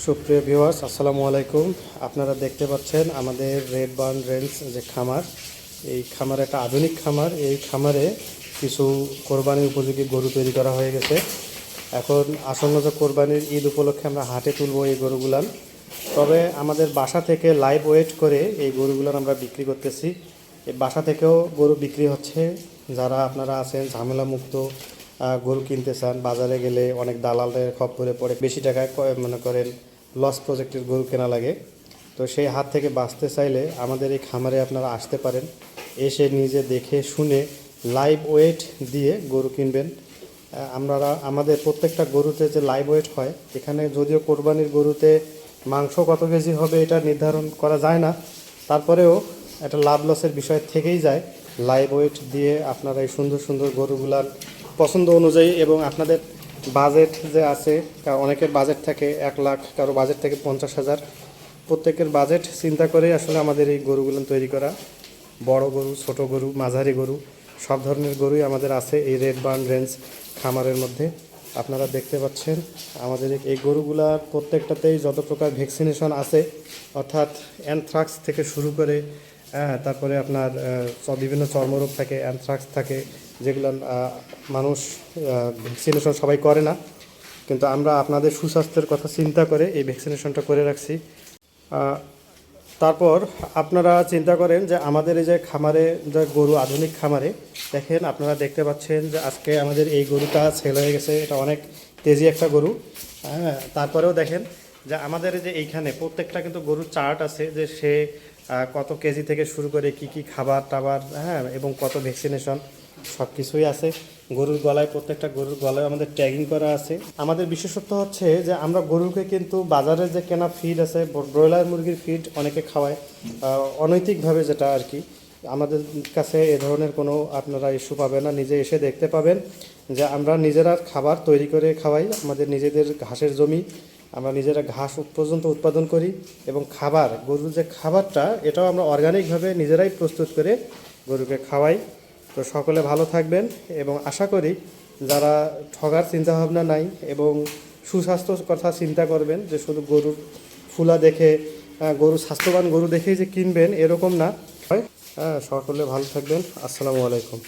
সুপ্রিয় ভিউয়ার্স, আসসালামু আলাইকুম। আপনারা দেখতে পাচ্ছেন আমাদের রেড বার্ন রেঞ্জ যে খামার, এই খামার একটা আধুনিক খামার। এই খামারে কিছু কোরবানির উপযোগী গরু তৈরি করা হয়ে গেছে। এখন আসন্ন যে কোরবানির ঈদ উপলক্ষে আমরা হাটে তুলব এই গরুগুলান। তবে আমাদের বাসা থেকে লাইভ ওয়েট করে এই গরুগুলান আমরা বিক্রি করতেছি। এই বাসা থেকেও গরু বিক্রি হচ্ছে। যারা আপনারা আছেন ঝামেলা মুক্ত গরু কিনতে চান, বাজারে গেলে অনেক দালালের খপ্পরে পড়ে বেশি টাকায় মনে করেন লস প্রজেক্টের গরু কেনা লাগে, তো সেই হাত থেকে বাঁচতে চাইলে আমাদের এই খামারে আপনারা আসতে পারেন। এসে নিজে দেখে শুনে লাইভ ওয়েট দিয়ে গরু কিনবেন। আমাদের প্রত্যেকটা গরুতে যে লাইভ ওয়েট হয়, এখানে যদিও কোরবানির গরুতে মাংস কত কেজি হবে এটা নির্ধারণ করা যায় না, তারপরেও একটা লাভ লসের বিষয় থেকেই যায়। লাইভ ওয়েট দিয়ে আপনারা এই সুন্দর সুন্দর গরুগুলার পছন্দ অনুযায়ী এবং আপনাদের বাজেট যে আছে, অনেকের বাজেট থাকে 1 লাখ, কারো বাজেট থাকে 50,000, প্রত্যেকের বাজেট চিন্তা করে আসলে আমাদের এই গরুগুলো তৈরি করা। বড় গরু, ছোট গরু, মাঝারি গরু, সব ধরনের গরুই আমাদের আছে এই রেড বার্ন রেঞ্জ খামারের মধ্যে। আপনারা দেখতে পাচ্ছেন আমাদের এই গরুগুলার প্রত্যেকটাতেই যত প্রকার ভ্যাকসিনেশন আছে, অর্থাৎ অ্যানথ্রাক্স থেকে শুরু করে তারপরে আপনার বিভিন্ন চর্মরোগ থাকে, অ্যানথ্রাক্স থাকে, যেগুলো মানুষ ভ্যাকসিনেশন সবাই করে না, কিন্তু আমরা আপনাদের সুস্বাস্থ্যের কথা চিন্তা করে এই ভ্যাকসিনেশনটা করে রাখছি। তারপর আপনারা চিন্তা করেন যে আমাদের এই যে খামারে যে গরু, আধুনিক খামারে দেখেন, আপনারা দেখতে পাচ্ছেন যে আজকে আমাদের এই গরুটা সেল হয়ে গেছে। এটা অনেক তেজি একটা গরু। তারপরেও দেখেন যে আমাদের যে এইখানে প্রত্যেকটা কিন্তু গরুর চার্ট আছে, যে সে কত কেজি থেকে শুরু করে কি কি খাবার টাবার, এবং কত ভ্যাকসিনেশন, সব কিছুই আছে গরুর গলায়। প্রত্যেকটা গরুর গলায় আমাদের ট্যাগিং করা আছে। আমাদের বিশেষত্ব হচ্ছে যে আমরা গরুকে কিন্তু বাজারে যে কেনা ফিড আছে, ব্রয়লার মুরগির ফিড অনেকে খাওয়ায় অনৈতিকভাবে, যেটা আর কি। আমাদের কাছে এ ধরনের কোনো আপনারা ইস্যু পাবেন না। নিজে এসে দেখতে পাবেন যে আমরা নিজেরা খাবার তৈরি করে খাওয়াই। আমাদের নিজেদের ঘাসের জমি, আমরা নিজেরা ঘাস পর্যন্ত উৎপাদন করি, এবং খাবার, গরুর যে খাবারটা, এটাও আমরা অর্গানিকভাবে নিজেরাই প্রস্তুত করে গরুকে খাওয়াই। তো সকলে ভালো থাকবেন, এবং আশা করি যারা ঠগার চিন্তাভাবনা নাই এবং সুস্বাস্থ্যর কথা চিন্তা করবেন, যে শুধু গরুর ফুলা দেখে, গরু স্বাস্থ্যবান গরু দেখেই যে কিনবেন এরকম না হয়। সকলে ভালো থাকবেন। আসসালামু আলাইকুম।